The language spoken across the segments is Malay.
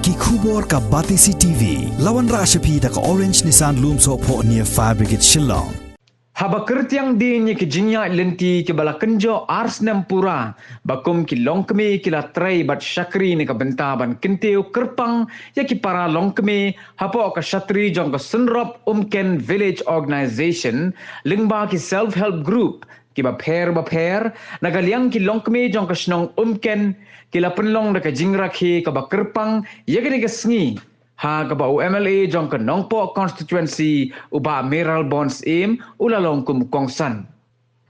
ki khubor ka Batisi TV lawan ra shapi da ka Orange Nissan Lumso pho near Fire Brigade Shillong. Haba kertiang dinya ke jinya lenti ke bala kenjo ars nampura bakum ki longkeme ki la trai bat syakri ni ka bentaban kenteu kerpang ya ki para longkeme hapo ka syatri jong ka senrop umken village organization lingba ki self help group ki ba pher nagaliang ki longkeme jong ka snong umken ki la penlong da ka jingra ki ka ba kerpang ya ki ni ka sngi ha ka ba UMLA jong ka nongpo constituency uba Meral Bonds im ulalong kum kongsan.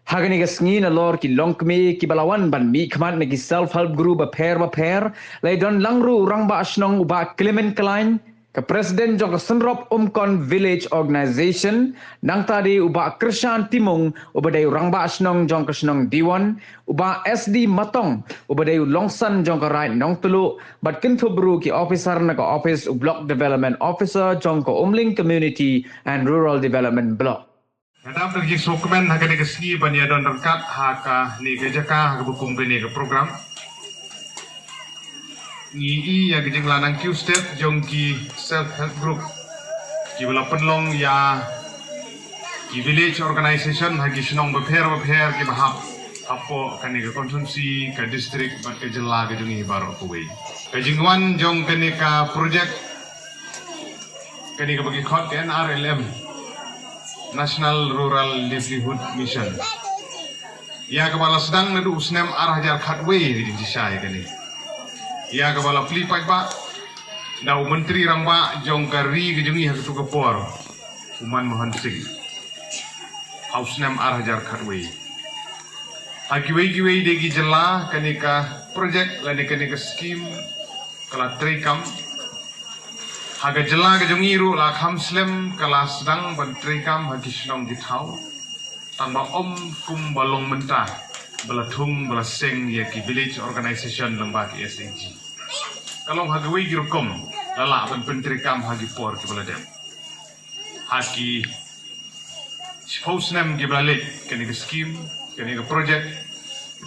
Hagani ka sngi na lor ki longkme ki balawan ban mi khamat na ki self-help group ba pher lay don langru rang ba asnong uba Clement Klein ka president jong ka senrop umkon village organization nang tadi uba Krishan Timung uba day rang ba asnong jong ka snong diwan uba SD Matong uba day longsan jong ka right nong tulu bat kintubru ki officer na ka office u block development officer jong ka umling community and rural development block. Nadam terjadi dokumen hak ada kesini bani ada rangkat hak ni kerjaka hak bukum bani ke program. Ni ya kerja lanang Q step jongki self help group. Ki bela penlong ya ki village organization hak senong berpher ki bahap apa kan ke konsumsi ke distrik ke jela ke jungi baru kuwi. Kajingwan jong kene ka project kene ke bagi khot ke NRLM National Rural Livelihood Mission. Ya kepala sedang nadu usnem arah jar khatwe di disai kene. Ya kepala pelipat ba dau menteri rangba jong kari ke jungi hak tu kepor Uman Mohan Singh. Usnem arah jar khatwe. Akiwe degi jela kene ka project lani kene ka skim kala trikam haga jela ke jungiru la kham slem kala sedang bantrikam hagi senong githau tanpa kum balong mentah belatung belaseng ya ki village organization lembah ki SNG kalau haga wei girukom lala bantrikam hagi por ki beladem hagi posnem ki belalet kene ke skim kene ke project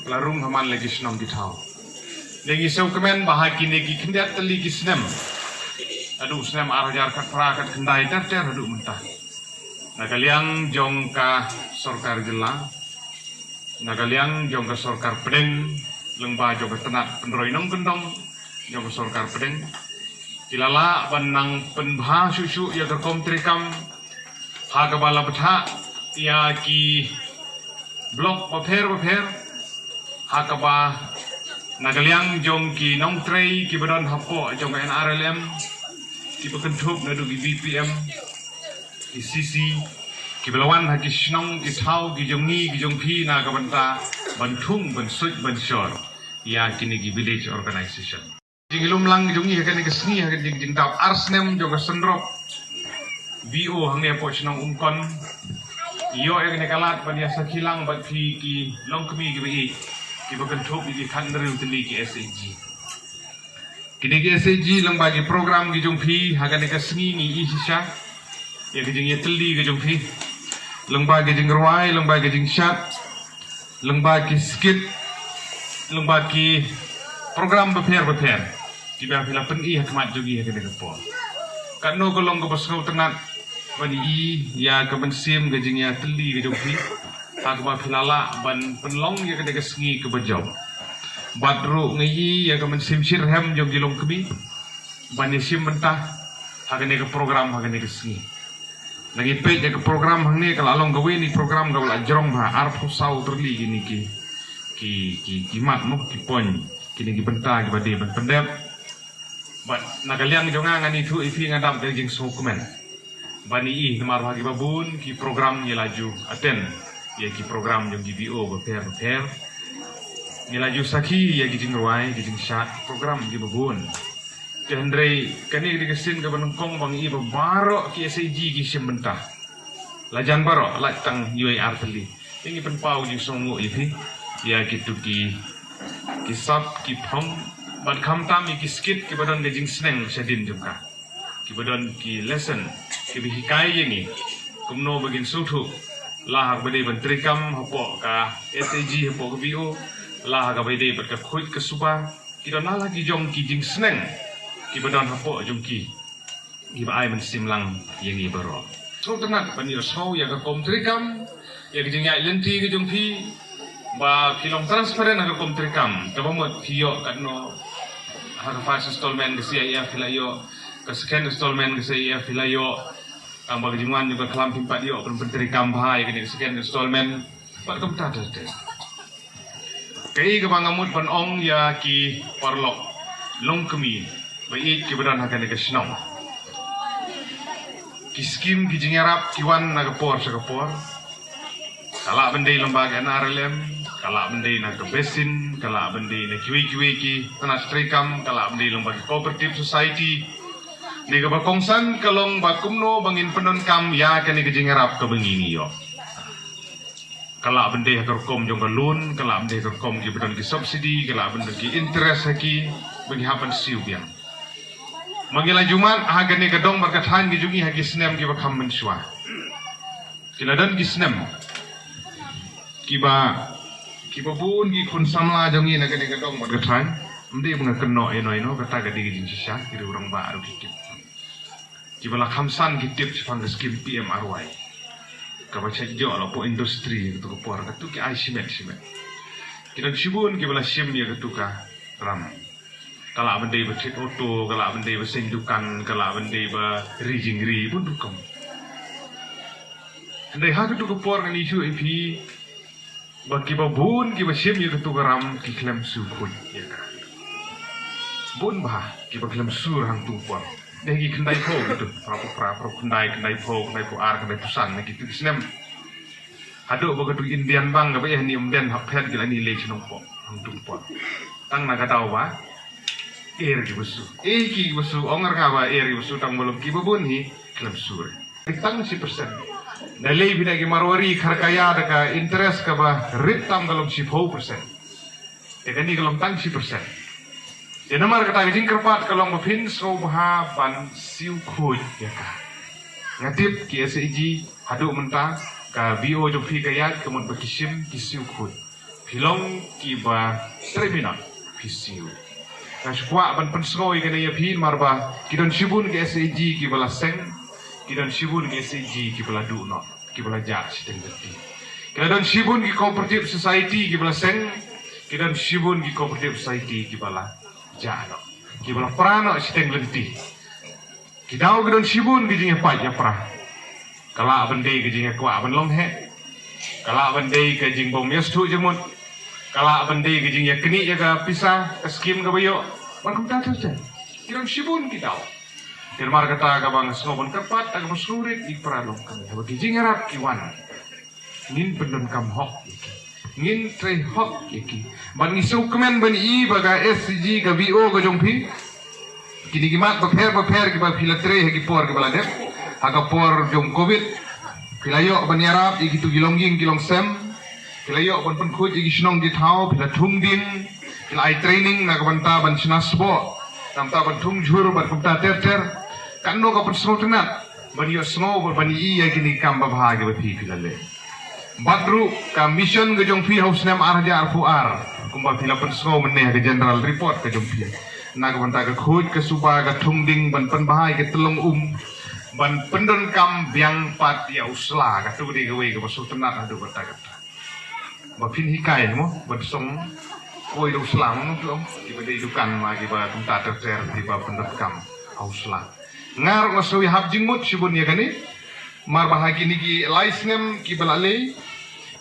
larung haman lagi senong githau lagi sau kemen bahagi negi kendat teli ki snem aduh senam arjar kat prakat kendai ter aduh mentah nagaliang jong ka sorkar jela nagaliang jong ka sorkar pedeng lengba jong ka tenat pendroi nong kendong jong ka sorkar pedeng kilala banang penbha susu ya ka komtrikam ha ka bala betha ya ki blok bapher ha ka ba nagaliang jong ki nong trei ki badon hapo jong ka NRLM ki pekentup nadu ki BPM ki CC ki belawan haki senong ki thau ki jongi ki jongpi na ka banta bantung bansuj bansor ya kini ki village organization jingilum lang jongi hakani ki sngi hakani jing dap arsnem jong ka senrop VO hangne po senong umkon yo ekne kalat bania sakilang bat phi ki longkmi ki bi ki pekentup ki khandru teli ki SAG kini ke SAG lang bagi program ki jongpi hagan ka sngi ni isisha ya ke jing yetli ke jongpi lang bagi jing rwai lang bagi jing shat lang bagi skit lang bagi program bapher ki ba phila pen i hakmat jogi hagan ka po kanno ko long ko basngau tenat bani i ya ka bensim ke jing ya tli ke jongpi hak ba philala ban penlong ya ke sngi ke bajau badru ngi ya kamen sim sirhem jong gilong kebi bani sim mentah hagane ke program hagane ke sngi lagi pe ya ke program hangne kala along gawe ni program gawla jrong ba arfu sau terli gini ki mat mo ki pon kini ki benta ki bade ban pendep bat nagaliang jonga ngani thu ifi ngadam ke jing sukumen bani i namar hagi babun ki program ni laju aten ya ki program jong GBO bapher nilaju saki ya gijing ruai gijing shat program gi babun kehendrei kani di kesin ke benengkong bang i baro ki SAG ki simbentah lajan baro latang UAR teli ini penpau ji songo ifi ya gitu ki sap ki phom bat kham tam ki skit ki badon gijing sneng sedin juga ki badon ki lesson ki bihikai ini kumno bagin sutu lah bade bentrikam hapo ka SAG hapo ke BO lah ka bade bat ka khuit ke suba kita nala ki jong ki jing sneng badon hapo jungki iba ai men simlang yang ibaro so tenat banir sau ya ka komtrikam ya gejingya lenti ke jungpi ba kilong transparent ka komtrikam kabamot hiyo kadno har fast installment ke CIF filayo ke second installment ke CIF filayo ang bagajungan juga kelam pimpat yo pentrikam bahai ke second installment pat kam ta te kai ke bangamut pan ong ya ki parlok long kemi ba ik ke badan hakan ke snong kiskim kijingarap kiwan nagapor sa kapor kala bendai lembaga NRLM kala bendai na besin kala bendai na kiwi ki tanah strikam kala bendai lembaga cooperative society ni bakongsan kalong bakumno bangin penon kam ya kan kijingarap ke bengini yo kala bendai hakorkom jong loan kala bendai hakorkom ki beton ki subsidi kala bendai ki interest ki bengi hapan siu biang Manggila Jumat hagan ni kadong berkatahan ki jungi hagi senem ki bakam mensua. Kiladan ki senem. Kiba pun ki kun samla jongi hagan ni kadong berkatahan. Mende bunga keno eno kata gadi ki jing sisa ki urang baru ki. Kiba la khamsan ki tip sifang skim PM RY. Kaba cekjo ala po industri tu ko por katu ki ai simet. Kidan sibun ki bala sim ya katu ka ram. Kalau benda bercet auto, kalau benda bersendukan, kalau benda berijing-ri pun dukung. Andai hak itu kepor dengan isu IP, bagi babun kita sim ya ketu garam kiklem sukun, ya kan? Bun bah kita kiklem sur hang tupor. Dah kita kendai po gitu, pra kendai po ar kendai pusan, gitu kisnem. Haduk begitu Indian bang, apa ya ni Indian hapet gila ni leh cenong po hang tupor. Tang nak tahu bah? Ki busu ongar kawa busu tang belum ki babun hi klub sur tang si persen dalai bina ki marwari kharkaya daka interest ka ba rit tam galom si 4% ni galom tang si persen ya namar kata jing kerpat kalong bapin so bah ban siu khoi ya ka ngatip ki SAG hadu menta ka BO jo phi kaya kemon bakisim ki siu khoi filong ki ba terminal fi siu Kaskuak ban pensroi kena ya pin marba kidon sibun ke SAG ki bala seng kidon sibun ke SAG ki bala duno ki bala jak siteng geti kidon sibun ki cooperative society ki bala seng kidon sibun ki cooperative society ki bala jano ki bala prano siteng geti kidau kidon sibun ki jinga paj ya pra kala bendai ki jinga kwa ban long he kala bendai ke jing bom yestu jemut kala bendai ke jing ya keni ya ka pisah ka skim ka bayo Markum tak saja. Kirang sibun kita. Kirmar kata kabang snobon kerpat, agak bersurit di peralong kami. Bagi jingarap kiwan, ngin pendon kam hok, ngin tray hok yaki. Ban isu kemen ban i baga SCG ka BO ka jongpi. Kini kimat baper kiba filatre haki por kibala dep. Haka por jong COVID. Kilayo ban yarap ikitu gilongging kilong sem. Kilayo ban penkuj iki snong githau pila thumdin. Lai training nak banta ban sinasbo nam ta ban thung jhur ban kumta ter kanno ka persrotenat ban yo snow ban i ya kini kam ba bhage ba phi filale badru ka mission ge jong phi house nam arja arfuar kumba phila persro menne ge general report ke jong phi nak banta ka khoj ke suba ka thung ding ban pan bahai ke telong ban pendon kam biang pat ya usla ka tu de ge we ge persrotenat adu bata kata ba phin hikai mo ban song Koi do selang tu, kita didukan lagi pada tempat tercer di bawah pendekam hauslah. Ngar masui hab jingmut sibun ya kani, mar bahagi ni ki laisnem ki balale,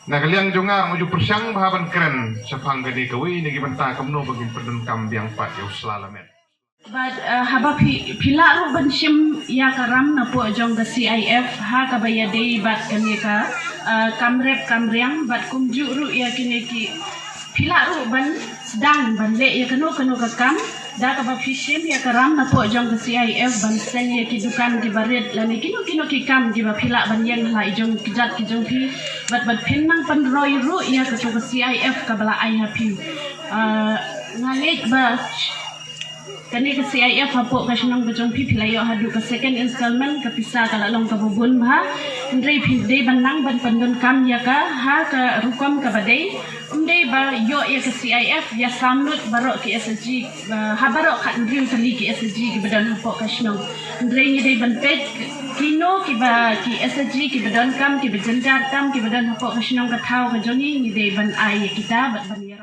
nagaliang jonga maju persang bahaban keren sepang gede kawi ni ki benta kamno bagi pendekam biang pat hauslah lamet. But haba pila ro banshim ya karam na po jong the CIF ha ka bayade bat kami ka kamriang bat kumju ru ya kini ki pila ru ban sedang ban le ya kanu ka kam da ka ba fishim ya karam na po jong the CIF ban sen ya ki dukan ki baret la ni kinu ki kam ki ba pila ban yen la jong ki jat ki jong pi bat pinnang pan roy ru ya ka to CIF ka bala ai happy ngalit ba kani ka CIF hapo ka sinong bajong pi pila yo hadu ka second installment ka pisa ka lalong ka bubun ba ndrei phinde banang ban pandon kam ya ka ha ka rukom ka badai ba yo ya ke CIF ya samlut barok ki SG ha barok khat ndriu tali ki SG ki badan hapok kashnong ndrei ni dei ban pet kino ki ba ki SG ki badan kam ki bejendar tam ki badan hapok kashnong ka thau ka joni ni dei ban ai kita ban